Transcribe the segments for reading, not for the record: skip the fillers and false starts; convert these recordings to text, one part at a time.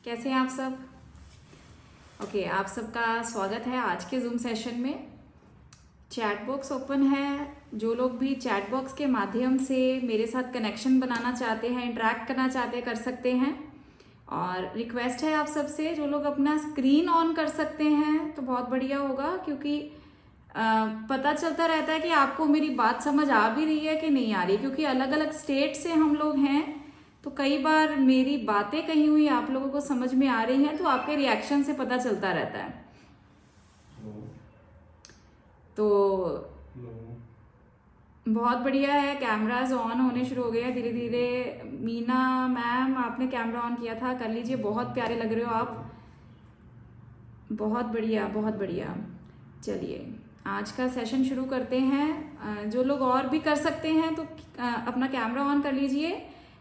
कैसे हैं आप सब? ओके, आप सबका स्वागत है आज के जूम सेशन में। चैट बॉक्स ओपन है। जो लोग भी चैट बॉक्स के माध्यम से मेरे साथ कनेक्शन बनाना चाहते हैं, इंटरेक्ट करना चाहते हैं, कर सकते हैं। और रिक्वेस्ट है आप सबसे, जो लोग अपना स्क्रीन ऑन कर सकते हैं तो बहुत बढ़िया होगा, क्योंकि पता चलता रहता है कि आपको मेरी बात समझ आ भी रही है कि नहीं आ रही, क्योंकि अलग अलग स्टेट से हम लोग हैं। तो कई बार मेरी बातें कही हुई आप लोगों को समझ में आ रही हैं, तो आपके रिएक्शन से पता चलता रहता है। तो बहुत बढ़िया है, कैमराज ऑन होने शुरू हो गए हैं धीरे धीरे। मीना मैम, आपने कैमरा ऑन किया था, कर लीजिए। बहुत प्यारे लग रहे हो आप, बहुत बढ़िया बहुत बढ़िया। चलिए आज का सेशन शुरू करते हैं। जो लोग और भी कर सकते हैं तो अपना कैमरा ऑन कर लीजिए।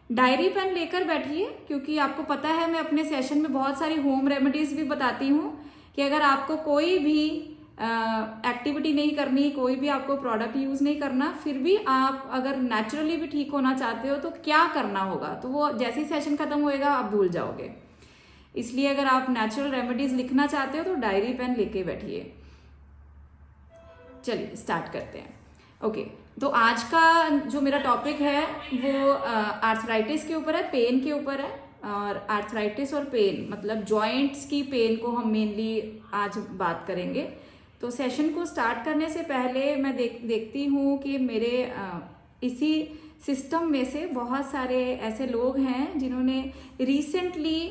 डायरी पेन लेकर बैठिए, क्योंकि आपको पता है मैं अपने सेशन में बहुत सारी होम रेमेडीज भी बताती हूँ कि अगर आपको कोई भी एक्टिविटी नहीं करनी, कोई भी आपको प्रोडक्ट यूज नहीं करना, फिर भी आप अगर नेचुरली भी ठीक होना चाहते हो तो क्या करना होगा, तो वो जैसे ही सेशन खत्म होएगा आप भूल जाओगे। इसलिए अगर आप नेचुरल रेमेडीज लिखना चाहते हो तो डायरी पेन लेके बैठिए। चलिए स्टार्ट करते हैं। ओके, तो आज का जो मेरा टॉपिक है वो आर्थराइटिस के ऊपर है, पेन के ऊपर है। और आर्थराइटिस और पेन मतलब जॉइंट्स की पेन को हम मेनली आज बात करेंगे। तो सेशन को स्टार्ट करने से पहले मैं देखती हूँ कि मेरे इसी सिस्टम में से बहुत सारे ऐसे लोग हैं जिन्होंने रिसेंटली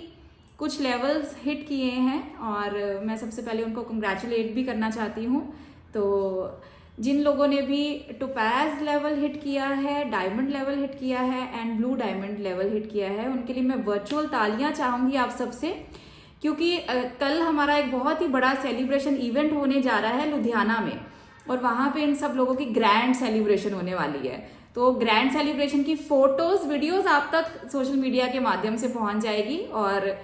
कुछ लेवल्स हिट किए हैं, और मैं सबसे पहले उनको कंग्रेचुलेट भी करना चाहती हूँ। तो जिन लोगों ने भी टोपैज लेवल हिट किया है, डायमंड लेवल हिट किया है and blue diamond level hit किया है, उनके लिए मैं वर्चुअल तालियां चाहूंगी आप सबसे, क्योंकि कल हमारा एक बहुत ही बड़ा सेलिब्रेशन इवेंट होने जा रहा है लुधियाना में, और वहां पे इन सब लोगों की ग्रैंड सेलिब्रेशन होने वाली है। तो ग्रैंड सेलिब्रेशन की फोटोज वीडियोज आप तक सोशल मीडिया के माध्यम से पहुंच जाएगी, और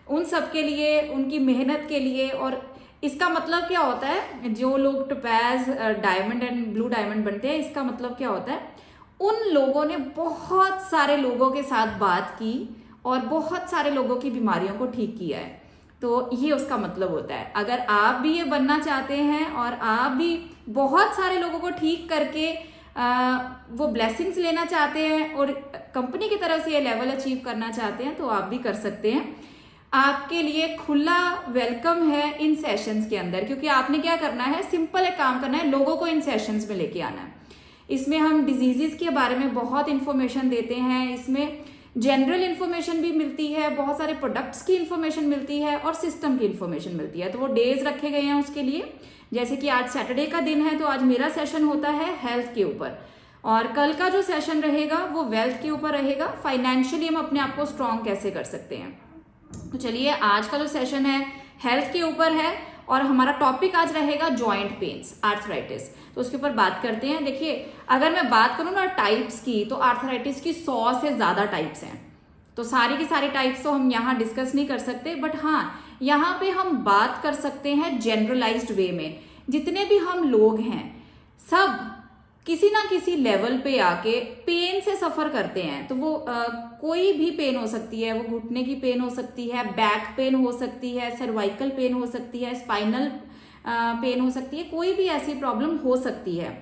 उन सब के लिए, उनकी मेहनत के लिए। और इसका मतलब क्या होता है, जो लोग topaz, diamond and blue diamond बनते हैं, इसका मतलब क्या होता है, उन लोगों ने बहुत सारे लोगों के साथ बात की और बहुत सारे लोगों की बीमारियों को ठीक किया है। तो ये उसका मतलब होता है। अगर आप भी ये बनना चाहते हैं और आप भी बहुत सारे लोगों को ठीक करके वो ब्लेसिंग्स लेना चाहते हैं और कंपनी की तरफ से ये लेवल अचीव करना चाहते हैं, तो आप भी कर सकते हैं। आपके लिए खुला वेलकम है इन सेशंस के अंदर, क्योंकि आपने क्या करना है, सिंपल एक काम करना है, लोगों को इन सेशंस में लेके आना है। इसमें हम डिजीजेस के बारे में बहुत इंफॉर्मेशन देते हैं, इसमें जनरल इंफॉर्मेशन भी मिलती है, बहुत सारे प्रोडक्ट्स की इंफॉर्मेशन मिलती है और सिस्टम की इंफॉर्मेशन मिलती है। तो वो डेज रखे गए हैं उसके लिए। जैसे कि आज सैटरडे का दिन है, तो आज मेरा सेशन होता है हेल्थ के ऊपर, और कल का जो सेशन रहेगा वो वेल्थ के ऊपर रहेगा। फाइनेंशियली हम अपने आप को स्ट्रॉन्ग कैसे कर सकते हैं। तो चलिए आज का जो सेशन है हेल्थ के ऊपर है, और हमारा टॉपिक आज रहेगा जॉइंट पेन्स, आर्थराइटिस। तो उसके ऊपर बात करते हैं। देखिए, अगर मैं बात करूं ना टाइप्स की, तो आर्थराइटिस की 100 से ज्यादा टाइप्स हैं। तो सारी की सारी टाइप्स तो हम यहाँ डिस्कस नहीं कर सकते, बट हाँ यहाँ पे हम बात कर सकते हैं जनरलाइज्ड वे में। जितने भी हम लोग हैं सब किसी ना किसी लेवल पे आके पेन से सफर करते हैं। तो वो कोई भी पेन हो सकती है, वो घुटने की पेन हो सकती है, बैक पेन हो सकती है, सर्वाइकल पेन हो सकती है, स्पाइनल पेन हो सकती है, कोई भी ऐसी प्रॉब्लम हो सकती है।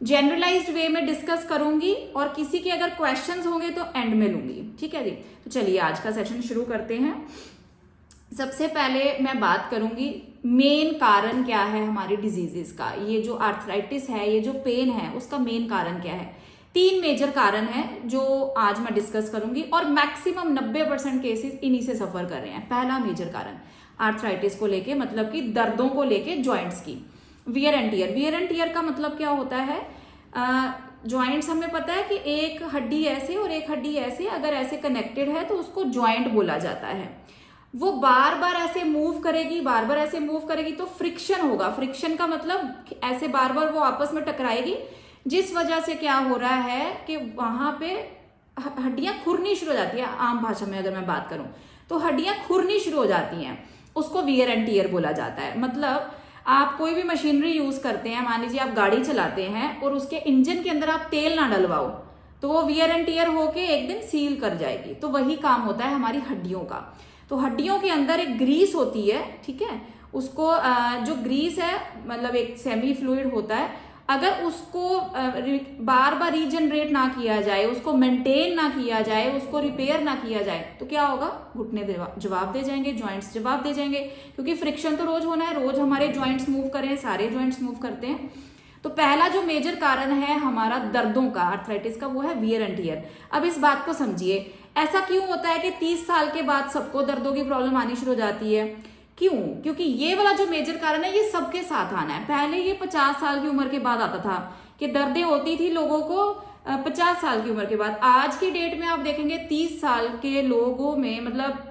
जनरलाइज्ड वे में डिस्कस करूंगी, और किसी के अगर क्वेश्चंस होंगे तो एंड में लूंगी, ठीक है जी। तो चलिए आज का सेशन शुरू करते हैं। सबसे पहले मैं बात करूंगी मेन कारण क्या है हमारी डिजीजेस का। ये जो आर्थराइटिस है, ये जो पेन है, उसका मेन कारण क्या है। 3 मेजर कारण है जो आज मैं डिस्कस करूंगी, और मैक्सिमम 90% केसेस इन्हीं से सफर कर रहे हैं। पहला मेजर कारण आर्थराइटिस को लेके, मतलब कि दर्दों को लेके जॉइंट्स की, wear and tear. Wear and tear का मतलब क्या होता है, जॉइंट्स हमें पता है कि एक हड्डी ऐसे और एक हड्डी ऐसे अगर ऐसे कनेक्टेड है तो उसको जॉइंट बोला जाता है। वो बार बार ऐसे मूव करेगी, बार बार ऐसे मूव करेगी तो फ्रिक्शन होगा। फ्रिक्शन का मतलब ऐसे बार बार वो आपस में टकराएगी, जिस वजह से क्या हो रहा है कि वहां पे हड्डियां खुरनी शुरू हो जाती है। आम भाषा में अगर मैं बात करूं तो हड्डियां खुरनी शुरू हो जाती हैं, उसको वियर एंड टियर बोला जाता है। मतलब आप कोई भी मशीनरी यूज करते हैं, मान लीजिए आप गाड़ी चलाते हैं और उसके इंजन के अंदर आप तेल ना डलवाओ तो वो वियर एंड टियर होके एक दिन सील कर जाएगी। तो वही काम होता है हमारी हड्डियों का। तो हड्डियों के अंदर एक ग्रीस होती है, ठीक है, उसको जो ग्रीस है मतलब एक सेमी फ्लूइड होता है, अगर उसको बार बार रीजनरेट ना किया जाए, उसको मेंटेन ना किया जाए, उसको रिपेयर ना किया जाए, तो क्या होगा, घुटने जवाब दे जाएंगे, जॉइंट्स जवाब दे जाएंगे, क्योंकि फ्रिक्शन तो रोज होना है, रोज हमारे जॉइंट्स मूव करें, सारे जॉइंट्स मूव करते हैं। तो पहला जो मेजर कारण है हमारा दर्दों का, आर्थराइटिस का, वो है वियर एंड टियर। अब इस बात को समझिए, ऐसा क्यों होता है कि 30 साल के बाद सबको दर्दों की प्रॉब्लम आनी शुरू हो जाती है? क्यों? क्योंकि ये वाला जो मेजर कारण है ये सबके साथ आना है। पहले ये 50 साल की उम्र के बाद आता था कि दर्दें होती थी लोगों को 50 साल की उम्र के बाद। आज की डेट में आप देखेंगे 30 साल के लोगों में मतलब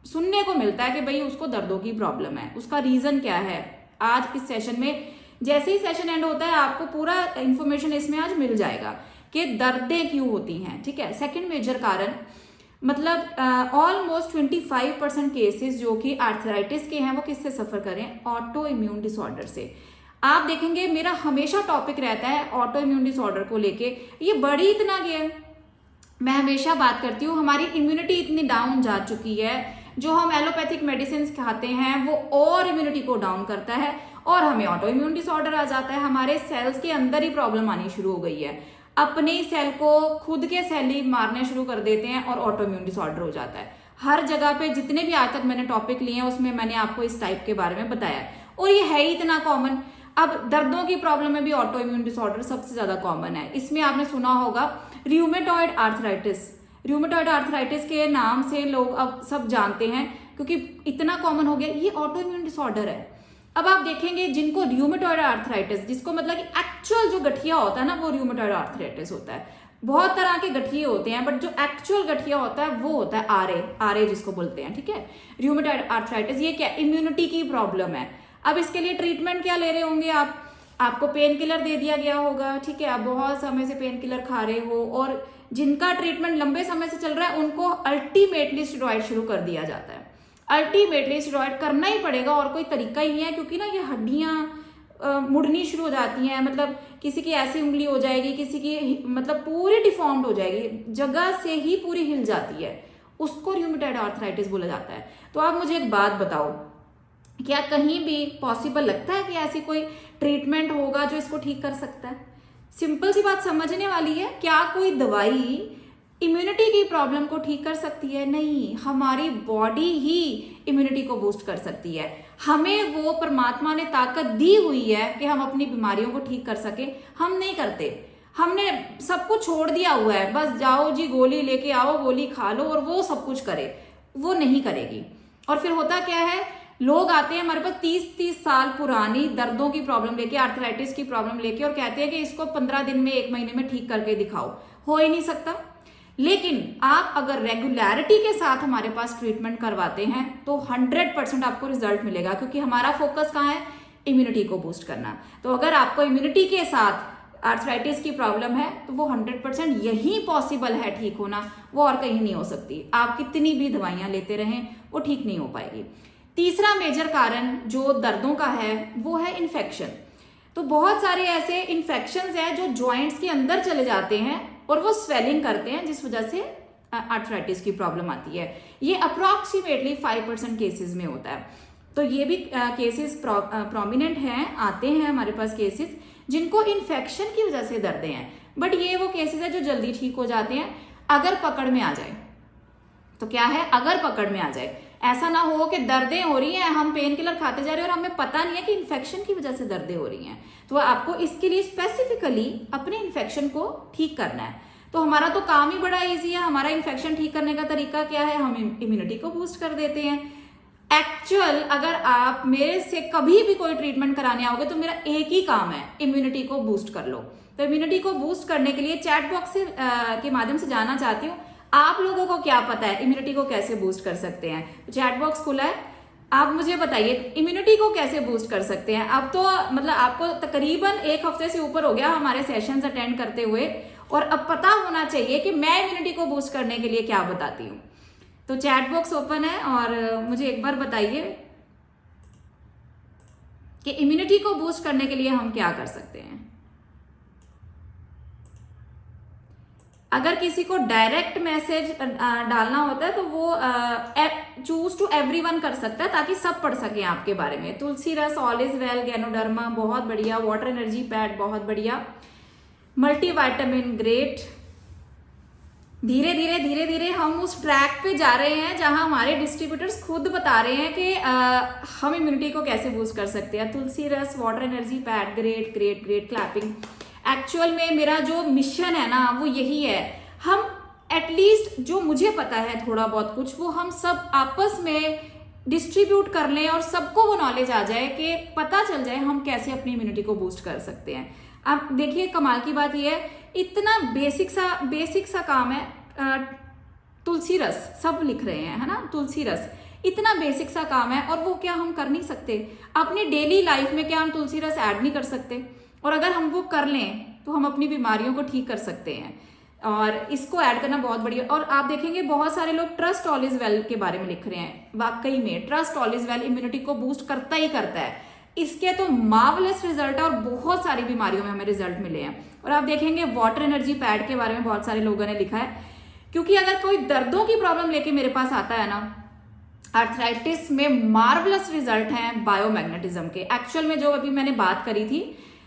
सुनने को मिलता है कि भाई उसको दर्दों की प्रॉब्लम है। उसका रीजन क्या है? आज इस सेशन में, जैसे ही सेशन एंड होता है, आपको पूरा इंफॉर्मेशन इसमें आज मिल जाएगा कि दर्दें क्यों होती हैं, ठीक है। सेकंड मेजर कारण मतलब ऑलमोस्ट 25% केसेस जो कि आर्थराइटिस के हैं वो किससे सफर करें? ऑटो इम्यून डिसऑर्डर से। आप देखेंगे मेरा हमेशा टॉपिक रहता है ऑटो इम्यून डिसऑर्डर को लेके, ये बढ़ी इतना गया, मैं हमेशा बात करती हूँ हमारी इम्यूनिटी इतनी डाउन जा चुकी है, जो हम एलोपैथिक मेडिसिन खाते हैं वो और इम्यूनिटी को डाउन करता है और हमें ऑटो इम्यून डिसऑर्डर आ जाता है। हमारे सेल्स के अंदर ही प्रॉब्लम आनी शुरू हो गई है, अपने सेल को खुद के सेल ही मारने शुरू कर देते हैं और ऑटो इम्यून डिसऑर्डर हो जाता है। हर जगह पे जितने भी आज तक मैंने टॉपिक लिए हैं उसमें मैंने आपको इस टाइप के बारे में बताया है, और ये है ही इतना कॉमन। अब दर्दों की प्रॉब्लम में भी ऑटो इम्यून डिसऑर्डर सबसे ज्यादा कॉमन है। इसमें आपने सुना होगा रूमेटॉइड आर्थराइटिस। रूमेटॉइड आर्थराइटिस के नाम से लोग अब सब जानते हैं क्योंकि इतना कॉमन हो गया, ये ऑटो इम्यून डिसऑर्डर है। अब आप देखेंगे जिनको रूमेटॉइड आर्थराइटिस, जिसको मतलब कि एक्चुअल जो गठिया होता है ना वो रूमेटॉइड आर्थराइटिस होता है। बहुत तरह के गठिए होते हैं बट जो एक्चुअल गठिया होता है वो होता है आरए जिसको बोलते हैं, ठीक है। रूमेटॉइड आर्थराइटिस ये क्या, इम्यूनिटी की प्रॉब्लम है। अब इसके लिए ट्रीटमेंट क्या ले रहे होंगे आप? आपको पेन किलर दे दिया गया होगा, ठीक है, आप बहुत समय से पेन किलर खा रहे हो, और जिनका ट्रीटमेंट लंबे समय से चल रहा है उनको अल्टीमेटली स्टेरॉइड शुरू कर दिया जाता है। अल्टीमेटली स्टेरॉइड करना ही पड़ेगा और कोई तरीका ही नहीं है, क्योंकि ना ये हड्डियां मुड़नी शुरू हो जाती हैं। मतलब किसी की ऐसी उंगली हो जाएगी, किसी की मतलब पूरी डिफॉर्म्ड हो जाएगी, जगह से ही पूरी हिल जाती है, उसको रूमेटॉइड आर्थराइटिस बोला जाता है। तो आप मुझे एक बात बताओ, क्या कहीं भी पॉसिबल लगता है कि ऐसी कोई ट्रीटमेंट होगा जो इसको ठीक कर सकता है? सिंपल सी बात समझने वाली है। क्या कोई दवाई इम्यूनिटी की प्रॉब्लम को ठीक कर सकती है? नहीं, हमारी बॉडी ही इम्यूनिटी को बूस्ट कर सकती है। हमें वो परमात्मा ने ताकत दी हुई है कि हम अपनी बीमारियों को ठीक कर सके, हम नहीं करते। हमने सब कुछ छोड़ दिया हुआ है, बस जाओ जी गोली लेके आओ, गोली खा लो और वो सब कुछ करे, वो नहीं करेगी। और फिर होता क्या है, लोग आते हैं हमारे पास 30-30 साल पुरानी दर्दों की प्रॉब्लम लेके, आर्थराइटिस की प्रॉब्लम लेके, और कहते हैं कि इसको 15 दिन में, 1 महीने में ठीक करके दिखाओ। हो ही नहीं सकता। लेकिन आप अगर रेगुलरिटी के साथ हमारे पास ट्रीटमेंट करवाते हैं तो 100% आपको रिजल्ट मिलेगा, क्योंकि हमारा फोकस कहाँ है? इम्यूनिटी को बूस्ट करना। तो अगर आपको इम्यूनिटी के साथ आर्थराइटिस की प्रॉब्लम है तो वो 100% यही पॉसिबल है ठीक होना, वो और कहीं नहीं हो सकती। आप कितनी भी दवाइयां लेते रहें वो ठीक नहीं हो पाएगी। तीसरा मेजर कारण जो दर्दों का है वो है इन्फेक्शन। तो बहुत सारे ऐसे इन्फेक्शंस हैं जो जॉइंट्स के अंदर चले जाते हैं और वो स्वेलिंग करते हैं, जिस वजह से आर्थराइटिस की प्रॉब्लम आती है। ये अप्रॉक्सीमेटली 5% केसेस में होता है। तो ये भी केसेस प्रोमिनेंट हैं, आते हैं हमारे पास केसेस जिनको इन्फेक्शन की वजह से दर्दें हैं। बट ये वो केसेस है जो जल्दी ठीक हो जाते हैं अगर पकड़ में आ जाए। तो क्या है, अगर पकड़ में आ जाए। ऐसा ना हो कि दर्दें हो रही हैं, हम पेन किलर खाते जा रहे हैं और हमें पता नहीं है कि इन्फेक्शन की वजह से दर्दें हो रही हैं। तो आपको इसके लिए स्पेसिफिकली अपने इन्फेक्शन को ठीक करना है। तो हमारा तो काम ही बड़ा इजी है। हमारा इन्फेक्शन ठीक करने का तरीका क्या है? हम इम्यूनिटी को बूस्ट कर देते हैं। एक्चुअल अगर आप मेरे से कभी भी कोई ट्रीटमेंट कराने आओगे तो मेरा एक ही काम है, इम्यूनिटी को बूस्ट कर लो। तो इम्यूनिटी को बूस्ट करने के लिए चैट बॉक्स के माध्यम से जानना चाहती हूँ आप लोगों को क्या पता है इम्यूनिटी को कैसे बूस्ट कर सकते हैं। चैट बॉक्स खुला है, आप मुझे बताइए इम्यूनिटी को कैसे बूस्ट कर सकते हैं। अब तो मतलब आपको तकरीबन 1 हफ्ते से ऊपर हो गया हमारे सेशंस अटेंड करते हुए, और अब पता होना चाहिए कि मैं इम्यूनिटी को बूस्ट करने के लिए क्या बताती हूँ। तो चैट बॉक्स ओपन है और मुझे एक बार बताइए कि इम्यूनिटी को बूस्ट करने के लिए हम क्या कर सकते हैं। अगर किसी को डायरेक्ट मैसेज डालना होता है तो वो चूज टू एवरीवन कर सकता है ताकि सब पढ़ सके आपके बारे में। तुलसी रस ऑल इज वेल, गैनोडर्मा बहुत बढ़िया, वाटर एनर्जी पैड बहुत बढ़िया, मल्टीविटामिन ग्रेट। धीरे धीरे धीरे धीरे हम उस ट्रैक पे जा रहे हैं जहां हमारे डिस्ट्रीब्यूटर्स खुद बता रहे हैं कि हम इम्यूनिटी को कैसे बूस्ट कर सकते हैं। तुलसी रस, water energy pad, great great great, clapping. Actual में मेरा जो मिशन है ना वो यही है, हम एटलीस्ट जो मुझे पता है थोड़ा बहुत कुछ वो हम सब आपस में डिस्ट्रीब्यूट कर लें और सबको वो नॉलेज आ जाए कि पता चल जाए हम कैसे अपनी इम्यूनिटी को बूस्ट कर सकते हैं। अब देखिए कमाल की बात यह है, इतना बेसिक सा काम है। तुलसी रस सब लिख रहे हैं, है ना, तुलसी रस इतना बेसिक सा काम है और वो क्या हम कर नहीं सकते अपनी डेली लाइफ में? क्या हम तुलसी रस ऐड नहीं कर सकते? और अगर हम वो कर लें तो हम अपनी बीमारियों को ठीक कर सकते हैं और इसको ऐड करना बहुत बढ़िया। और आप देखेंगे बहुत सारे लोग ट्रस्ट ऑल इज वेल के बारे में लिख रहे हैं। वाकई में trust all is well immunity को बूस्ट करता ही करता है। इसके तो मार्वलस रिजल्ट है और बहुत सारी बीमारियों में हमें रिजल्ट मिले हैं। और आप देखेंगे वाटर एनर्जी पैड के बारे में बहुत सारे लोगों ने लिखा है, क्योंकि अगर कोई दर्दों की प्रॉब्लम लेके मेरे पास आता है ना, आर्थराइटिस में मार्वलस रिजल्ट हैं बायोमैग्नेटिज्म के। एक्चुअल में जो अभी मैंने बात करी थी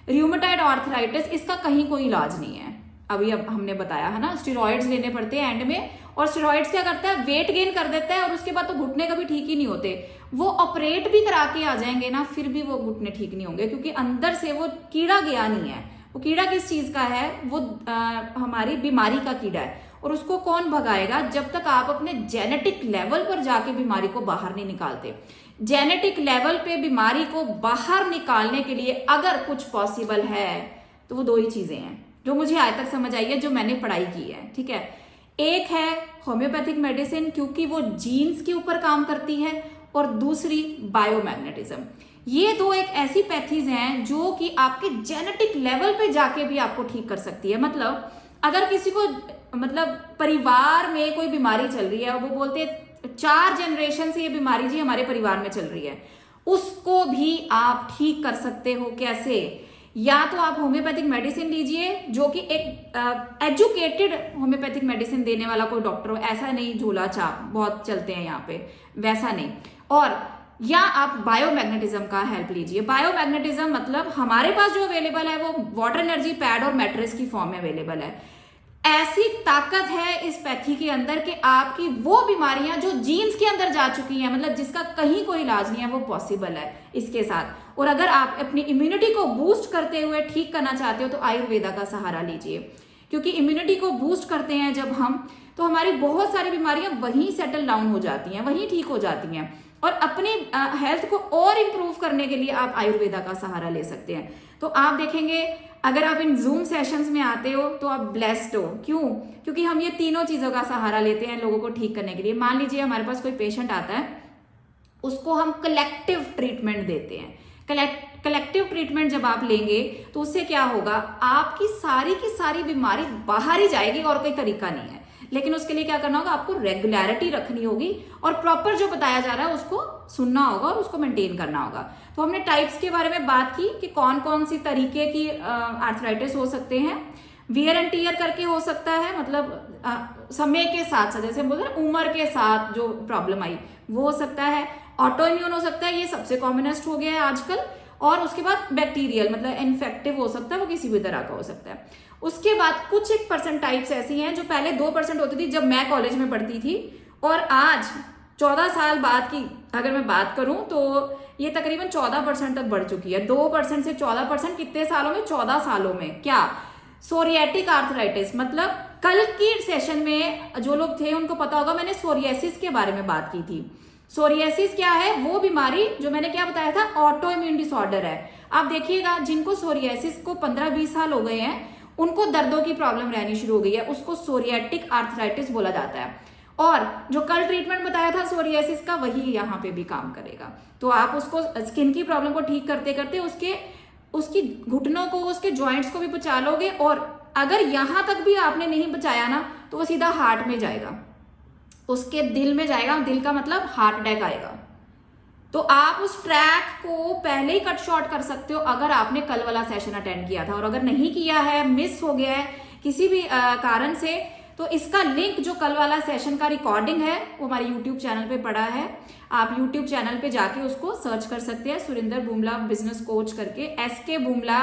रियूमेटॉइड आर्थराइटिस, इसका कहीं कोई इलाज नहीं है। अभी अब हमने बताया है ना, स्टेरॉइड्स लेने पड़ते हैं एंड में, और स्टेरॉइड्स क्या करता है, वेट गेन कर देता है और उसके बाद तो घुटने कभी ठीक ही नहीं होते। वो ऑपरेट भी करा के आ जाएंगे ना, फिर भी वो घुटने ठीक नहीं होंगे, क्योंकि अंदर से वो कीड़ा गया नहीं है। वो कीड़ा किस चीज का है, वो हमारी बीमारी का कीड़ा है। और उसको कौन भगाएगा जब तक आप अपने जेनेटिक लेवल पर जाके बीमारी को बाहर नहीं निकालते। जेनेटिक लेवल पे बीमारी को बाहर निकालने के लिए अगर कुछ पॉसिबल है तो वो दो ही चीजें हैं जो मुझे आज तक समझ आई है, जो मैंने पढ़ाई की है, ठीक है। एक है होम्योपैथिक मेडिसिन, क्योंकि वो जीन्स के ऊपर काम करती है, और दूसरी बायोमैग्नेटिज्म। ये दो एक ऐसी पैथीज हैं जो कि आपके जेनेटिक लेवल पे जाके भी आपको ठीक कर सकती है। मतलब अगर किसी को परिवार में कोई बीमारी चल रही है और वो बोलते हैं 4 जनरेशन से ये बीमारी जी हमारे परिवार में चल रही है, उसको भी आप ठीक कर सकते हो। कैसे? या तो आप होम्योपैथिक मेडिसिन लीजिए, जो कि एक एजुकेटेड होम्योपैथिक मेडिसिन देने वाला कोई डॉक्टर हो, ऐसा नहीं झोला छाप बहुत चलते हैं यहाँ पे, वैसा नहीं। और या आप बायोमैग्नेटिज्म का हेल्प लीजिए। बायोमैग्नेटिज्म मतलब हमारे पास जो अवेलेबल है वो वाटर एनर्जी पैड और मैट्रेस की फॉर्म में अवेलेबल है। ऐसी ताकत है इस पैथी के अंदर कि आपकी वो बीमारियां जो जीन्स के अंदर जा चुकी हैं, मतलब जिसका कहीं कोई इलाज नहीं है, वो पॉसिबल है इसके साथ। और अगर आप अपनी इम्यूनिटी को बूस्ट करते हुए ठीक करना चाहते हो तो आयुर्वेदा का सहारा लीजिए, क्योंकि इम्यूनिटी को बूस्ट करते हैं जब हम, तो हमारी बहुत सारी बीमारियां वहीं सेटल डाउन हो जाती हैं, वहीं ठीक हो जाती हैं। और अपनी हेल्थ को और इम्प्रूव करने के लिए आप आयुर्वेदा का सहारा ले सकते हैं। तो आप देखेंगे अगर आप इन जूम सेशंस में आते हो तो आप ब्लेस्ड हो। क्यों? क्योंकि हम ये तीनों चीजों का सहारा लेते हैं लोगों को ठीक करने के लिए। मान लीजिए हमारे पास कोई पेशेंट आता है, उसको हम कलेक्टिव ट्रीटमेंट देते हैं। कलेक्टिव ट्रीटमेंट जब आप लेंगे तो उससे क्या होगा, आपकी सारी की सारी बीमारी बाहर ही जाएगी और कोई तरीका नहीं है। लेकिन उसके लिए क्या करना होगा, आपको रेगुलरिटी रखनी होगी और प्रॉपर जो बताया जा रहा है उसको सुनना होगा और उसको मेंटेन करना होगा। तो हमने टाइप्स के बारे में बात की कि कौन कौन सी तरीके की आर्थराइटिस हो सकते हैं। वियर एंड टीयर करके हो सकता है, मतलब समय के साथ साथ, जैसे हम बोलते हैं उम्र के साथ जो प्रॉब्लम आई वो हो सकता है। ऑटो इम्यून हो सकता है, ये सबसे कॉमनेस्ट हो गया है आजकल। और उसके बाद बैक्टीरियल, मतलब इन्फेक्टिव हो सकता है, वो किसी भी तरह का हो सकता है। उसके बाद कुछ 1% टाइप्स ऐसी हैं जो पहले 2% होती थी जब मैं कॉलेज में पढ़ती थी, और आज 14 साल बाद की अगर मैं बात करूं तो ये तकरीबन 14% तक बढ़ चुकी है। 2% से 14% कितने सालों में? 14 सालों में। क्या? Psoriatic arthritis. मतलब कल की सेशन में जो लोग थे उनको पता होगा, मैंने सोरियासिस के बारे में बात की थी। सोरियासिस क्या है? वो बीमारी जो मैंने क्या बताया था, ऑटो इम्यून डिसऑर्डर है। आप देखिएगा जिनको सोरियासिस को 15-20 साल हो गए हैं उनको दर्दों की प्रॉब्लम रहनी शुरू हो गई है, उसको सोरियाटिक आर्थराइटिस बोला जाता है। और जो कल ट्रीटमेंट बताया था सोरियासिस का, वही यहाँ पे भी काम करेगा। तो आप उसको स्किन की प्रॉब्लम को ठीक करते करते उसकी घुटनों को, उसके जॉइंट्स को भी बचा लोगे। और अगर यहाँ तक भी आपने नहीं बचाया ना तो वो सीधा हार्ट में जाएगा, उसके दिल में जाएगा। दिल का मतलब हार्ट अटैक आएगा। तो आप उस ट्रैक को पहले ही कट शॉर्ट कर सकते हो अगर आपने कल वाला सेशन अटेंड किया था। और अगर नहीं किया है, मिस हो गया है किसी भी कारण से, तो इसका लिंक जो कल वाला सेशन का रिकॉर्डिंग है वो हमारे यूट्यूब चैनल पे पड़ा है, आप यूट्यूब चैनल पे जाके उसको सर्च कर सकते हैं, सुरेंद्र बुमला बिजनेस कोच करके, SK बुमला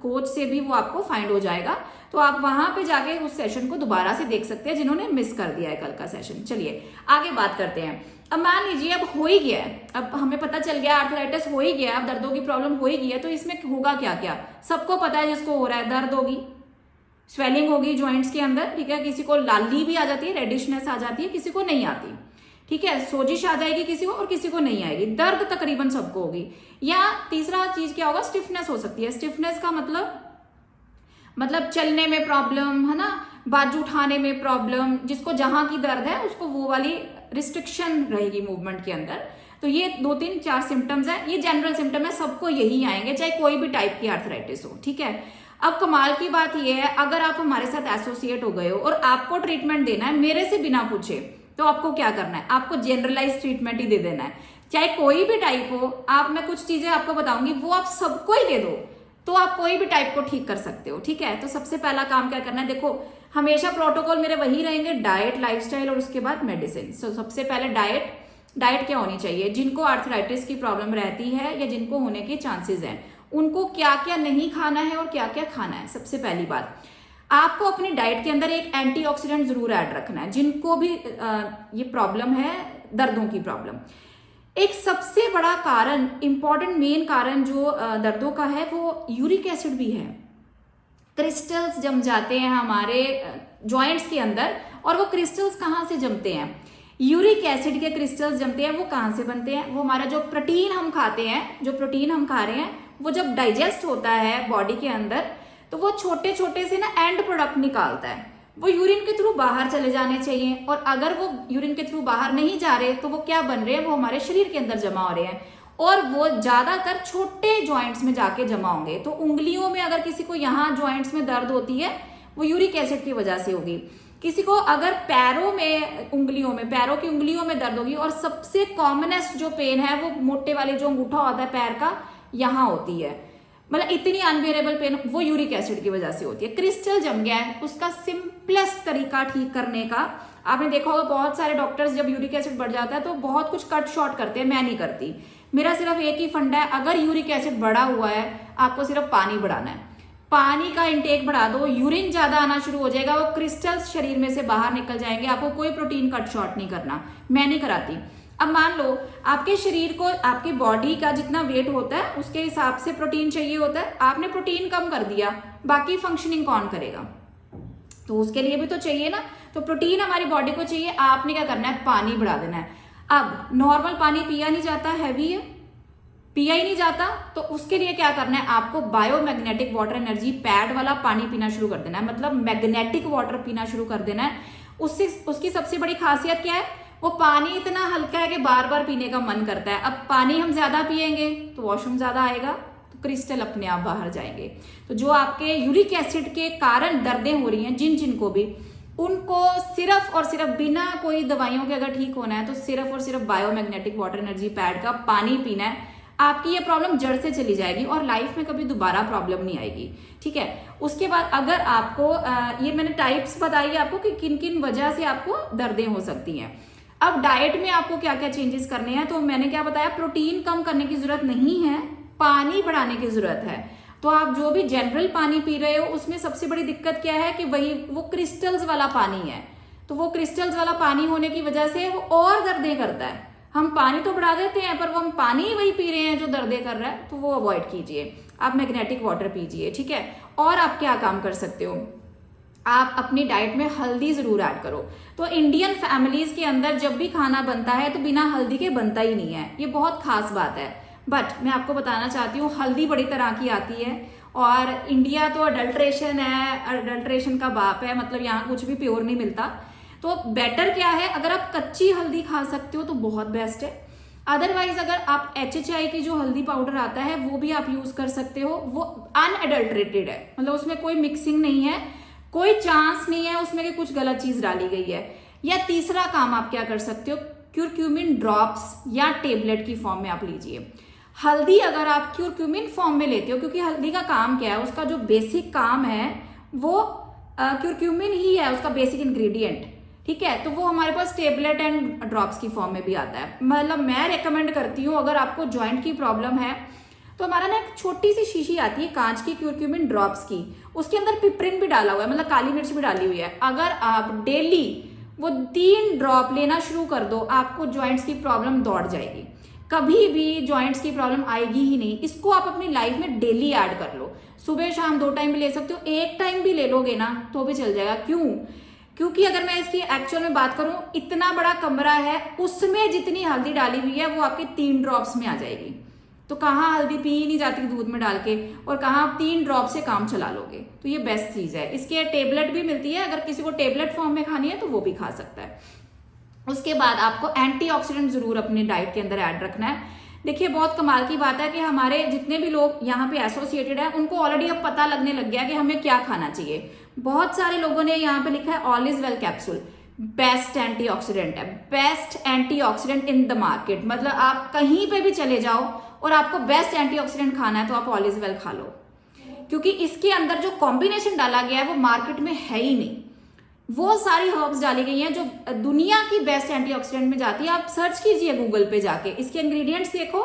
कोच से भी वो आपको फाइंड हो जाएगा। तो आप वहां पे जाके उस सेशन को दोबारा से देख सकते हैं जिन्होंने मिस कर दिया है कल का सेशन। चलिए आगे बात करते हैं। अब मान लीजिए अब हो ही गया है, अब हमें पता चल गया आर्थराइटिस हो ही गया, अब दर्दों की प्रॉब्लम हो ही गई है, तो इसमें होगा क्या क्या सबको पता है, जिसको हो रहा है दर्द होगी, स्वेलिंग होगी जॉइंट्स के अंदर, ठीक है, किसी को लाली भी आ जाती है, रेडिशनेस आ जाती है, किसी को नहीं आती, ठीक है, सोजिश आ जाएगी किसी को और किसी को नहीं आएगी, दर्द तकरीबन सबको होगी। या तीसरा चीज क्या होगा, स्टिफनेस हो सकती है। स्टिफनेस का मतलब चलने में प्रॉब्लम है ना, बाजू उठाने में प्रॉब्लम, जिसको जहां की दर्द है उसको वो वाली रिस्ट्रिक्शन रहेगी मूवमेंट के अंदर। तो ये 2-3-4 सिम्टम्स है, ये जनरल सिम्टम है, सबको यही आएंगे चाहे कोई भी टाइप की आर्थराइटिस हो, ठीक है। अब कमाल की बात ये है, अगर आप हमारे साथ एसोसिएट हो गए हो और आपको ट्रीटमेंट देना है मेरे से बिना पूछे, तो आपको क्या करना है, आपको जनरलाइज ट्रीटमेंट ही दे देना है, चाहे कोई भी टाइप हो। आप मैं कुछ चीजें आपको बताऊंगी वो आप सबको ही दे दो तो आप कोई भी टाइप को ठीक कर सकते हो, ठीक है। तो सबसे पहला काम क्या करना है, देखो हमेशा प्रोटोकॉल मेरे वही रहेंगे, डाइट, लाइफस्टाइल और उसके बाद मेडिसिन। सो सबसे पहले डाइट क्या होनी चाहिए, जिनको आर्थराइटिस की प्रॉब्लम रहती है या जिनको होने के चांसेस हैं उनको क्या क्या नहीं खाना है और क्या क्या खाना है। सबसे पहली बात, आपको अपनी डाइट के अंदर एक एंटीऑक्सीडेंट जरूर ऐड रखना है, जिनको भी ये प्रॉब्लम है दर्दों की प्रॉब्लम। एक सबसे बड़ा कारण, इंपॉर्टेंट मेन कारण जो दर्दों का है वो यूरिक एसिड भी है। क्रिस्टल्स जम जाते हैं हमारे जॉइंट्स के अंदर, और वो क्रिस्टल्स कहाँ से जमते हैं, यूरिक एसिड के क्रिस्टल्स जमते हैं। वो कहाँ से बनते हैं, वो हमारा जो प्रोटीन हम खाते हैं, जो प्रोटीन हम खा रहे हैं, वो जब डाइजेस्ट होता है बॉडी के अंदर तो वो छोटे छोटे से ना एंड प्रोडक्ट निकालता है, वो यूरिन के थ्रू बाहर चले जाने चाहिए। और अगर वो यूरिन के थ्रू बाहर नहीं जा रहे तो वो क्या बन रहे हैं, वो हमारे शरीर के अंदर जमा हो रहे हैं, और वो ज्यादातर छोटे जॉइंट्स में जाके जमा होंगे। तो उंगलियों में अगर किसी को यहाँ जॉइंट्स में दर्द होती है वो यूरिक एसिड की वजह से होगी। किसी को अगर पैरों की उंगलियों में दर्द होगी, और सबसे कॉमनेस्ट जो पेन है वो मोटे वाले जो अंगूठा होता है पैर का, यहाँ होती है, मतलब इतनी अनबियरेबल पेन वो यूरिक एसिड की वजह से होती है। क्रिस्टल जम गया है, उसका सिंपलेस्ट तरीका ठीक करने का, आपने देखा होगा बहुत सारे डॉक्टर्स जब यूरिक एसिड बढ़ जाता है तो बहुत कुछ कट शॉर्ट करते हैं, मैं नहीं करती। मेरा सिर्फ एक ही फंडा है, अगर यूरिक एसिड बढ़ा हुआ है आपको सिर्फ पानी बढ़ाना है, पानी का इंटेक बढ़ा दो, यूरिन ज्यादा आना शुरू हो जाएगा, वो क्रिस्टल्स शरीर में से बाहर निकल जाएंगे, आपको कोई प्रोटीन कट शॉर्ट नहीं करना, मैं नहीं कराती। अब मान लो आपके शरीर को, आपकी बॉडी का जितना वेट होता है उसके हिसाब से प्रोटीन चाहिए होता है, आपने प्रोटीन कम कर दिया, बाकी फंक्शनिंग कौन करेगा, तो उसके लिए भी तो चाहिए ना। तो प्रोटीन हमारी बॉडी को चाहिए, आपने क्या करना है, पानी बढ़ा देना है। अब नॉर्मल पानी पिया नहीं जाता, हैवी है, पिया ही नहीं जाता, तो उसके लिए क्या करना है, आपको बायोमैग्नेटिक वाटर एनर्जी पैड वाला पानी पीना शुरू कर देना है, मतलब मैग्नेटिक वाटर पीना शुरू कर देना है। उससे उसकी सबसे बड़ी खासियत क्या है, वो पानी इतना हल्का है कि बार बार पीने का मन करता है। अब पानी हम ज्यादा पिएंगे तो वॉशरूम ज्यादा आएगा, तो क्रिस्टल अपने आप बाहर जाएंगे। तो जो आपके यूरिक एसिड के कारण दर्दें हो रही हैं जिनको भी, उनको सिर्फ और सिर्फ बिना कोई दवाइयों के अगर ठीक होना है तो सिर्फ और सिर्फ बायोमैग्नेटिक वाटर एनर्जी पैड का पानी पीना है, आपकी ये प्रॉब्लम जड़ से चली जाएगी और लाइफ में कभी दोबारा प्रॉब्लम नहीं आएगी, ठीक है। उसके बाद अगर आपको ये मैंने टाइप्स बताई आपको कि किन किन वजह से आपको दर्दें हो सकती हैं। अब डाइट में आपको क्या क्या चेंजेस करने हैं, तो मैंने क्या बताया, प्रोटीन कम करने की जरूरत नहीं है, पानी बढ़ाने की जरूरत है। तो आप जो भी जनरल पानी पी रहे हो उसमें सबसे बड़ी दिक्कत क्या है कि वो क्रिस्टल्स वाला पानी है, तो वो क्रिस्टल्स वाला पानी होने की वजह से वो और दर्दें करता है। हम पानी तो बढ़ा देते हैं पर वो हम पानी ही वही पी रहे हैं जो दर्दें कर रहा है, तो वो अवॉइड कीजिए, आप मैग्नेटिक वाटर पीजिए, ठीक है। और आप क्या काम कर सकते हो, आप अपनी डाइट में हल्दी जरूर ऐड करो। तो इंडियन फैमिलीज के अंदर जब भी खाना बनता है तो बिना हल्दी के बनता ही नहीं है, ये बहुत खास बात है। बट मैं आपको बताना चाहती हूँ हल्दी बड़ी तरह की आती है, और इंडिया तो अडल्ट्रेशन है, अडल्ट्रेशन का बाप है, मतलब यहाँ कुछ भी प्योर नहीं मिलता। तो बेटर क्या है, अगर आप कच्ची हल्दी खा सकते हो तो बहुत बेस्ट है, अदरवाइज अगर आप HHI की जो हल्दी पाउडर आता है वो भी आप यूज कर सकते हो, वो अनएडल्ट्रेटेड है, मतलब उसमें कोई मिक्सिंग नहीं है, कोई चांस नहीं है उसमें कि कुछ गलत चीज डाली गई है। या तीसरा काम आप क्या कर सकते हो, क्यूरक्यूमिन ड्रॉप्स या टेबलेट की फॉर्म में आप लीजिए। हल्दी अगर आप क्यूरक्यूमिन फॉर्म में लेते हो, क्योंकि हल्दी का काम क्या है, उसका जो बेसिक काम है वो क्यूरक्यूमिन ही है उसका बेसिक इंग्रेडिएंट, ठीक है। तो वो हमारे पास टेबलेट एंड ड्रॉप्स की फॉर्म में भी आता है। मतलब मैं रेकमेंड करती हूँ अगर आपको जॉइंट की प्रॉब्लम है तो हमारा ना एक छोटी सी शीशी आती है कांच की क्यूरक्यूमिन ड्रॉप्स की, उसके अंदर पिपरिन भी डाला हुआ है, मतलब काली मिर्च भी डाली हुई है। अगर आप डेली वो 3 ड्रॉप लेना शुरू कर दो, आपको जॉइंट्स की प्रॉब्लम दौड़ जाएगी, कभी भी जॉइंट्स की प्रॉब्लम आएगी ही नहीं। इसको आप अपनी लाइफ में डेली ऐड कर लो, सुबह शाम 2 टाइम भी ले सकते हो, 1 टाइम भी ले लोगे ना तो भी चल जाएगा। क्यों? क्योंकि अगर मैं इसकी एक्चुअल में बात करूं, इतना बड़ा कमरा है, उसमें जितनी हल्दी डाली हुई है वो आपके 3 ड्रॉप्स में आ जाएगी। तो कहाँ हल्दी पी ही नहीं जाती दूध में डाल के, और कहाँ आप 3 ड्रॉप से काम चला लोगे। तो ये बेस्ट चीज है। इसके टेबलेट भी मिलती है, अगर किसी को टेबलेट फॉर्म में खानी है तो वो भी खा सकता है। उसके बाद आपको एंटीऑक्सीडेंट जरूर अपनी डाइट के अंदर ऐड रखना है। देखिए बहुत कमाल की बात है कि हमारे जितने भी लोग यहाँ पे एसोसिएटेड हैं उनको ऑलरेडी अब पता लगने लग गया कि हमें क्या खाना चाहिए। बहुत सारे लोगों ने यहाँ पे लिखा है all is well capsule best antioxidant है, best antioxidant in the market. मतलब आप कहीं पे भी चले जाओ और आपको बेस्ट एंटीऑक्सीडेंट खाना है तो आप ऑल इज वेल खा लो, क्योंकि इसके अंदर जो कॉम्बिनेशन डाला गया है वो मार्केट में है ही नहीं। वो सारी हर्ब्स डाली गई हैं जो दुनिया की बेस्ट एंटीऑक्सीडेंट में जाती है। आप सर्च कीजिए गूगल पे जाके, इसके इंग्रेडिएंट्स देखो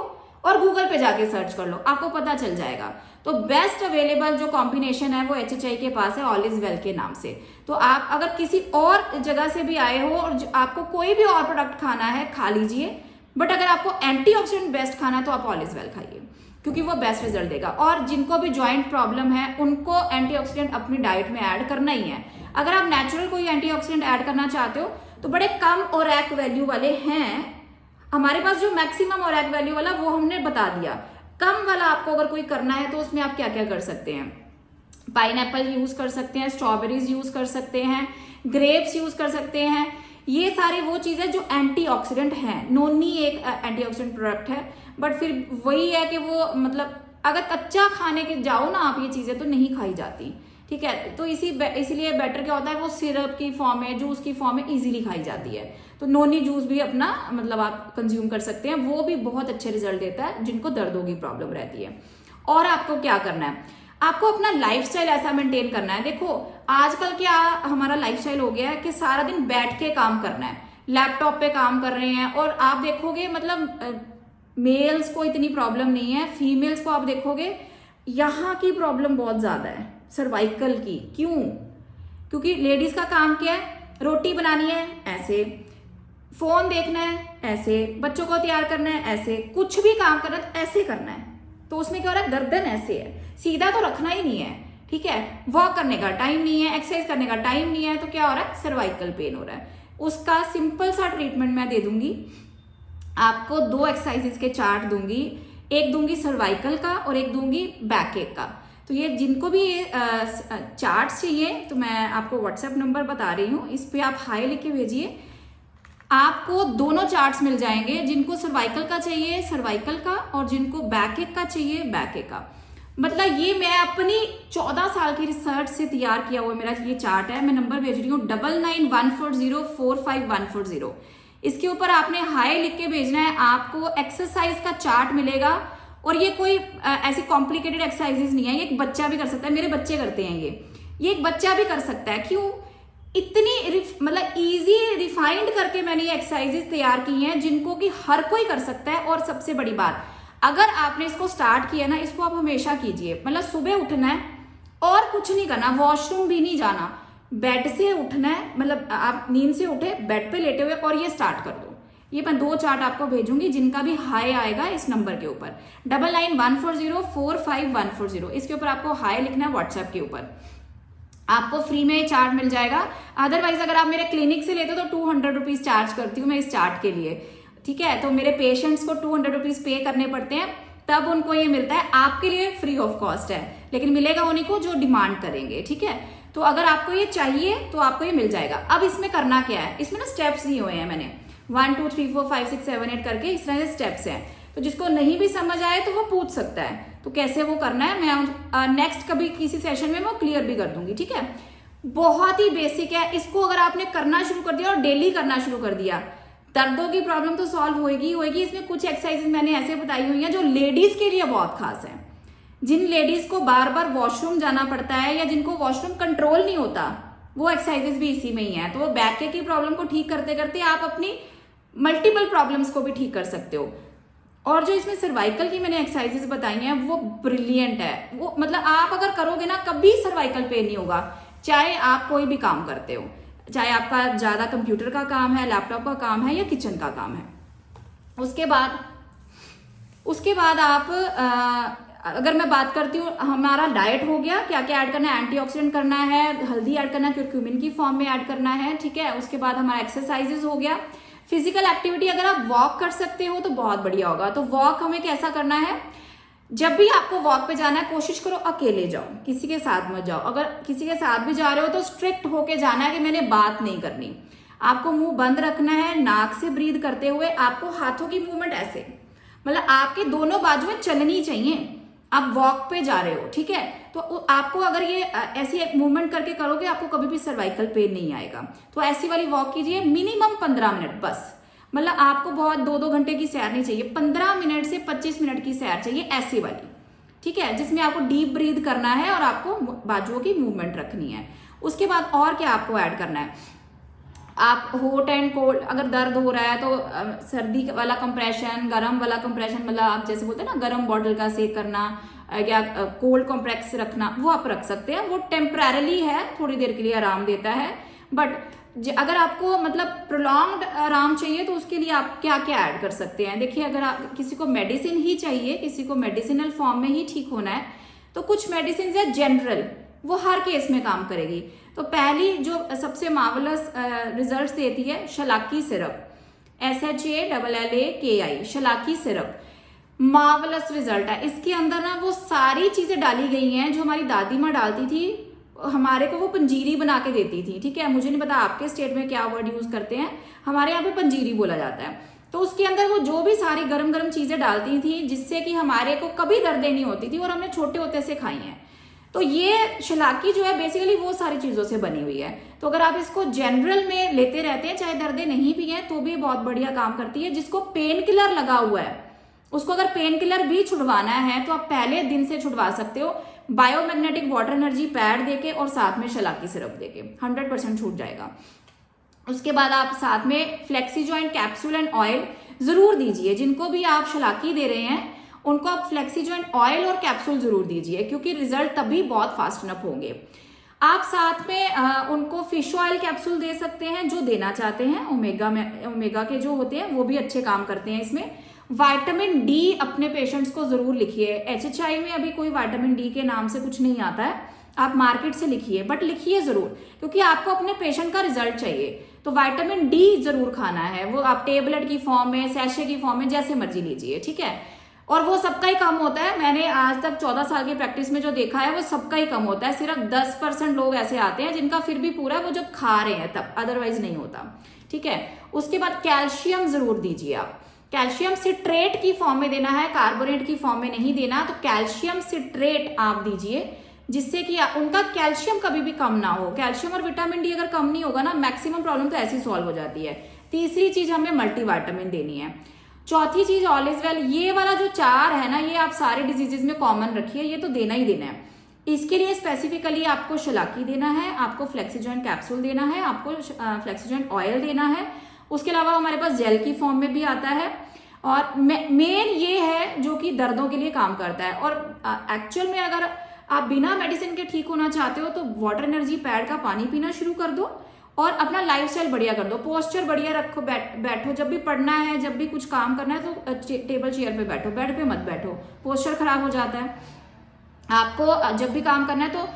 और गूगल पे जाके सर्च कर लो, आपको पता चल जाएगा। तो बेस्ट अवेलेबल जो कॉम्बिनेशन है वो HHI के पास है, ऑल इज वेल के नाम से। तो आप अगर किसी और जगह से भी आए हो और आपको कोई भी और प्रोडक्ट खाना है खा लीजिए, बट अगर आपको एंटीऑक्सीडेंट बेस्ट खाना है तो आप ऑल इज वेल खाइए, क्योंकि वो बेस्ट रिजल्ट देगा। और जिनको भी ज्वाइंट प्रॉब्लम है उनको एंटीऑक्सीडेंट अपनी डाइट में ऐड करना ही है। अगर आप नेचुरल कोई एंटीऑक्सीडेंट ऐड करना चाहते हो तो बड़े कम ओरैक वैल्यू वाले हैं हमारे पास, जो मैक्सिमम ओरैक वैल्यू वाला वो हमने बता दिया। कम वाला आपको अगर कोई करना है तो उसमें आप क्या क्या कर सकते हैं, पाइनएप्पल यूज कर सकते हैं, स्ट्रॉबेरीज यूज कर सकते हैं, ग्रेप्स यूज कर सकते हैं। ये सारी वो चीजें जो एंटीऑक्सीडेंट हैं। नोनी एक एंटीऑक्सीडेंट प्रोडक्ट है, बट फिर वही है कि वो मतलब अगर कच्चा खाने के जाओ ना आप ये चीजें तो नहीं खाई जाती, ठीक है। तो इसीलिए बेटर क्या होता है वो सिरप की फॉर्म में, जूस की फॉर्म में इजीली खाई जाती है। तो नोनी जूस भी अपना मतलब आप कंज्यूम कर सकते हैं, वो भी बहुत अच्छे रिजल्ट देता है जिनको दर्दों की प्रॉब्लम रहती है। और आपको क्या करना है, आपको अपना लाइफस्टाइल ऐसा मेंटेन करना है। देखो आजकल क्या हमारा लाइफस्टाइल हो गया है कि सारा दिन बैठ के काम करना है, लैपटॉप पे काम कर रहे हैं। और आप देखोगे मतलब मेल्स को इतनी प्रॉब्लम नहीं है, फीमेल्स को आप देखोगे यहाँ की प्रॉब्लम बहुत ज्यादा है, सर्वाइकल की। क्यों? क्योंकि लेडीज का काम क्या है, रोटी बनानी है ऐसे, फोन देखना है ऐसे, बच्चों को तैयार करना है ऐसे, कुछ भी काम करना है ऐसे करना है। तो उसमें क्या हो रहा है, गर्दन ऐसे है, सीधा तो रखना ही नहीं है, ठीक है। वॉक करने का टाइम नहीं है, एक्सरसाइज करने का टाइम नहीं है, तो क्या हो रहा है, सर्वाइकल पेन हो रहा है। उसका सिंपल सा ट्रीटमेंट मैं दे दूंगी आपको। 2 एक्सरसाइजेस के चार्ट दूंगी, एक दूंगी सर्वाइकल का और एक दूंगी बैक एक का। तो ये जिनको भी ये चार्ट्स चाहिए तो मैं आपको व्हाट्सएप नंबर बता रही हूँ, इस पे आप हाई लिख के भेजिए, आपको दोनों चार्ट्स मिल जाएंगे। जिनको सर्वाइकल का चाहिए सर्वाइकल का, और जिनको बैक एक का चाहिए बैक एक का। मतलब ये मैं अपनी 14 साल की रिसर्च से तैयार किया हुआ मेरा ये चार्ट है। मैं नंबर भेज रही हूँ 9914045140। इसके ऊपर आपने हाई लिख के भेजना है, आपको एक्सरसाइज का चार्ट मिलेगा। और ये कोई ऐसी कॉम्प्लिकेटेड एक्सरसाइजेस नहीं है, ये एक बच्चा भी कर सकता है, मेरे बच्चे करते हैं ये एक बच्चा भी कर सकता है। क्यों? इतनी मतलब इजी रिफाइंड करके मैंने ये एक्सरसाइजेस तैयार की हैं जिनको कि हर कोई कर सकता है। और सबसे बड़ी बात, अगर आपने इसको स्टार्ट किया ना, इसको आप हमेशा कीजिए। मतलब सुबह उठना है और कुछ नहीं करना, वॉशरूम भी नहीं जाना, बेड से उठना है, मतलब आप नींद से उठे बेड पे लेटे हुए और ये स्टार्ट कर दो। ये मैं 2 चार्ट आपको भेजूंगी जिनका भी हाई आएगा इस नंबर के ऊपर 9914045140। इसके ऊपर आपको हाई लिखना है व्हाट्सएप के ऊपर, आपको फ्री में चार्ट मिल जाएगा। अदरवाइज अगर आप मेरे क्लिनिक से लेते हो तो 200 रुपीज चार्ज करती हूँ मैं इस चार्ट के लिए, ठीक है। तो मेरे पेशेंट्स को 200 रुपीज पे करने पड़ते हैं, तब उनको ये मिलता है। आपके लिए फ्री ऑफ कॉस्ट है, लेकिन मिलेगा उन्हीं को जो डिमांड करेंगे, ठीक है। तो अगर आपको ये चाहिए तो आपको ये मिल जाएगा। अब इसमें करना क्या है, इसमें ना स्टेप्स दिए हुए हैं मैंने 1 2 3 4 5 6 7 8 करके, इस तरह से स्टेप्स हैं। तो जिसको नहीं भी समझ आए तो वो पूछ सकता है, तो कैसे वो करना है मैं नेक्स्ट कभी किसी सेशन में मैं क्लियर भी कर दूंगी, ठीक है। बहुत ही बेसिक है, इसको अगर आपने करना शुरू कर दिया और डेली करना शुरू कर दिया, दर्दों की प्रॉब्लम तो सॉल्व होएगी होएगी। इसमें कुछ एक्सरसाइजेस मैंने ऐसे बताई हुई हैं जो लेडीज के लिए बहुत खास है। जिन लेडीज को बार बार वॉशरूम जाना पड़ता है या जिनको वॉशरूम कंट्रोल नहीं होता, वो एक्सरसाइजेस भी इसी में ही है। तो वो बैक की प्रॉब्लम को ठीक करते करते आप अपनी मल्टीपल प्रॉब्लम्स को भी ठीक कर सकते हो। और जो इसमें सर्वाइकल की मैंने एक्सरसाइजेस बताई हैं वो ब्रिलियंट है। वो मतलब आप अगर करोगे ना, कभी सर्वाइकल पेन नहीं होगा, चाहे आप कोई भी काम करते हो, चाहे आपका ज्यादा कंप्यूटर का काम है, लैपटॉप का काम है या किचन का काम है। उसके बाद आप अगर मैं बात करती हूँ, हमारा डाइट हो गया, क्या क्या ऐड करना है, एंटीऑक्सीडेंट करना है, हल्दी ऐड करना है, क्यूरक्यूमिन की फॉर्म में ऐड करना है, ठीक है। उसके बाद हमारा एक्सरसाइजेस हो गया। फिजिकल एक्टिविटी अगर आप वॉक कर सकते हो तो बहुत बढ़िया होगा। तो वॉक हमें कैसा करना है, जब भी आपको वॉक पे जाना है कोशिश करो अकेले जाओ, किसी के साथ मत जाओ। अगर किसी के साथ भी जा रहे हो तो स्ट्रिक्ट होके जाना है कि मैंने बात नहीं करनी। आपको मुंह बंद रखना है, नाक से ब्रीद करते हुए। आपको हाथों की मूवमेंट ऐसे, मतलब आपके दोनों बाजुएं चलनी चाहिए। आप वॉक पे जा रहे हो, ठीक है, तो आपको अगर ये ऐसी मूवमेंट करके करोगे आपको कभी भी सर्वाइकल पेन नहीं आएगा। तो ऐसी वाली वॉक कीजिए मिनिमम 15 मिनट बस। मतलब आपको बहुत 2-2 घंटे की सैर नहीं चाहिए, 15 मिनट से 25 मिनट की सैर चाहिए ऐसी वाली, ठीक है, जिसमें आपको डीप ब्रीद करना है और आपको बाजुओं की मूवमेंट रखनी है। उसके बाद और क्या आपको ऐड करना है, आप हॉट एंड कोल्ड, अगर दर्द हो रहा है तो सर्दी वाला कंप्रेशन, गर्म वाला कंप्रेशन, मतलब आप जैसे बोलते हैं ना गर्म बॉटल का सेक करना या कोल्ड कॉम्प्रेक्स रखना, वो आप रख सकते हैं। वो टेम्परेरली है, थोड़ी देर के लिए आराम देता है। बट अगर आपको मतलब प्रोलॉन्ग्ड आराम चाहिए तो उसके लिए आप क्या क्या ऐड कर सकते हैं। देखिए, अगर आप किसी को मेडिसिन ही चाहिए, किसी को मेडिसिनल फॉर्म में ही ठीक होना है, तो कुछ मेडिसिन है जनरल, वो हर केस में काम करेगी। तो पहली जो सबसे मार्वलस रिजल्ट्स देती है Shallaki syrup, SHALLAKI, Shallaki syrup, marvellous result है। इसके अंदर ना वो सारी चीजें डाली गई हैं जो हमारी दादी माँ डालती थी, हमारे को वो पंजीरी बना के देती थी, ठीक है। मुझे नहीं पता आपके स्टेट में क्या वर्ड यूज करते हैं, हमारे यहाँ पे पंजीरी बोला जाता है। तो उसके अंदर वो जो भी सारी गरम गरम चीजें डालती थी जिससे कि हमारे को कभी दर्दें नहीं होती थी और हमने छोटे होते से खाई हैं। तो ये शलाकी जो है बेसिकली वो सारी चीजों से बनी हुई है। तो अगर आप इसको जनरल में लेते रहते हैं, चाहे दर्दें नहीं भी हैं, तो भी बहुत बढ़िया काम करती है। जिसको पेन किलर लगा हुआ है उसको अगर पेन किलर भी छुड़वाना है तो आप पहले दिन से छुड़वा सकते हो, बायोमैग्नेटिक वाटर एनर्जी पैड देके और साथ में शलाकी सिरप देके 100% छूट जाएगा। उसके बाद आप साथ में flexi joint capsule and oil जरूर दीजिए। जिनको भी आप शलाकी दे रहे हैं उनको आप फ्लेक्सी जॉइंट ऑयल और कैप्सूल जरूर दीजिए, क्योंकि रिजल्ट तभी बहुत फास्ट अप होंगे। आप साथ में उनको फिश ऑयल कैप्सूल दे सकते हैं जो देना चाहते हैं, ओमेगा के जो होते हैं वो भी अच्छे काम करते हैं इसमें। विटामिन डी अपने पेशेंट्स को जरूर लिखिए। HHI में अभी कोई विटामिन डी के नाम से कुछ नहीं आता है, आप मार्केट से लिखिए, बट लिखिए जरूर, क्योंकि आपको अपने पेशेंट का रिजल्ट चाहिए। तो विटामिन डी जरूर खाना है, वो आप टेबलेट की फॉर्म में, सैशे की फॉर्म में, जैसे मर्जी लीजिए, ठीक है। और वो सबका ही कम होता है, मैंने आज तक 14 साल की प्रैक्टिस में जो देखा है वो सबका ही कम होता है। सिर्फ 10% लोग ऐसे आते हैं जिनका फिर भी पूरा वो जब खा रहे हैं तब, अदरवाइज नहीं होता, ठीक है। उसके बाद कैल्शियम जरूर दीजिए आप। कैल्शियम सिट्रेट की फॉर्म में देना है, कार्बोनेट की फॉर्म में नहीं देना। तो कैल्शियम सिट्रेट आप दीजिए जिससे कि उनका कैल्शियम कभी भी कम ना हो। कैल्शियम और विटामिन डी अगर कम नहीं होगा ना, मैक्सिमम प्रॉब्लम तो ऐसी सॉल्व हो जाती है। तीसरी चीज हमें मल्टीविटामिन देनी है। चौथी चीज ऑल इज वेल। ये वाला जो 4 है ना, ये आप सारे डिजीजेज में कॉमन रखिए, ये तो देना ही देना है। इसके लिए स्पेसिफिकली आपको शलाकी देना है, आपको फ्लेक्सीजॉइंट कैप्सूल देना है, आपको फ्लेक्सीजॉइंट ऑयल देना है। उसके अलावा हमारे पास जेल की फॉर्म में भी आता है। और मेन ये है जो कि दर्दों के लिए काम करता है। और एक्चुअल में अगर आप बिना मेडिसिन के ठीक होना चाहते हो तो वाटर एनर्जी पैड का पानी पीना शुरू कर दो और अपना लाइफस्टाइल बढ़िया कर दो, पोस्चर बढ़िया रखो, बैठो। जब भी पढ़ना है, जब भी कुछ काम करना है तो टेबल चेयर पे बैठो, बेड पे मत बैठो, पोस्चर खराब हो जाता है। आपको जब भी काम करना है तो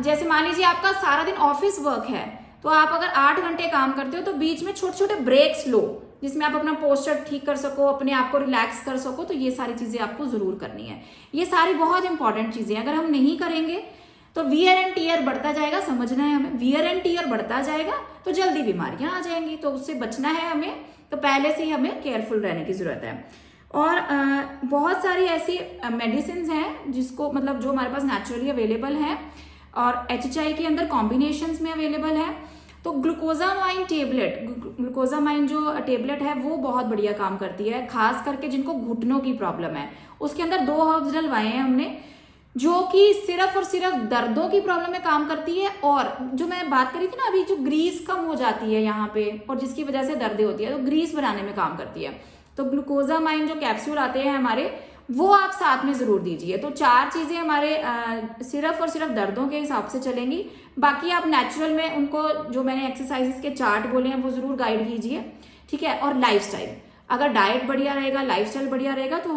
जैसे मान लीजिए आपका सारा दिन ऑफिस वर्क है, तो आप अगर 8 घंटे काम करते हो तो बीच में छोटे छोटे ब्रेक्स लो जिसमें आप अपना पोस्चर ठीक कर सको, अपने आप को रिलैक्स कर सको। तो ये सारी चीजें आपको जरूर करनी है। ये सारी बहुत इंपॉर्टेंट चीजें अगर हम नहीं करेंगे तो वियर एंड टीयर बढ़ता जाएगा। समझना है हमें, वियर एंड टीयर बढ़ता जाएगा तो जल्दी बीमारियां आ जाएंगी। तो उससे बचना है हमें, तो पहले से ही हमें केयरफुल रहने की जरूरत है। और बहुत सारी ऐसी मेडिसिन हैं जिसको मतलब जो हमारे पास नेचुरली अवेलेबल है और HHI के अंदर कॉम्बिनेशंस में अवेलेबल है। तो ग्लूकोजामाइन टेबलेट, ग्लूकोजामाइन जो टेबलेट है वो बहुत बढ़िया काम करती है, खास करके जिनको घुटनों की प्रॉब्लम है। उसके अंदर 2 हर्ब्स डलवाए हैं हमने, जो कि सिर्फ और सिर्फ दर्दों की प्रॉब्लम में काम करती है। और जो मैं बात करी थी ना अभी, जो ग्रीस कम हो जाती है यहाँ पे और जिसकी वजह से दर्दें होती है, तो ग्रीस बनाने में काम करती है। तो ग्लूकोजामाइन जो कैप्सूल आते हैं हमारे, वो आप साथ में जरूर दीजिए। तो 4 चीजें हमारे सिर्फ और सिर्फ दर्दों के हिसाब से चलेंगी। बाकी आप नेचुरल में उनको, जो मैंने एक्सरसाइजेस के चार्ट बोले हैं, वो जरूर गाइड कीजिए, ठीक है। और लाइफस्टाइल, अगर डाइट बढ़िया रहेगा, लाइफस्टाइल बढ़िया रहेगा, तो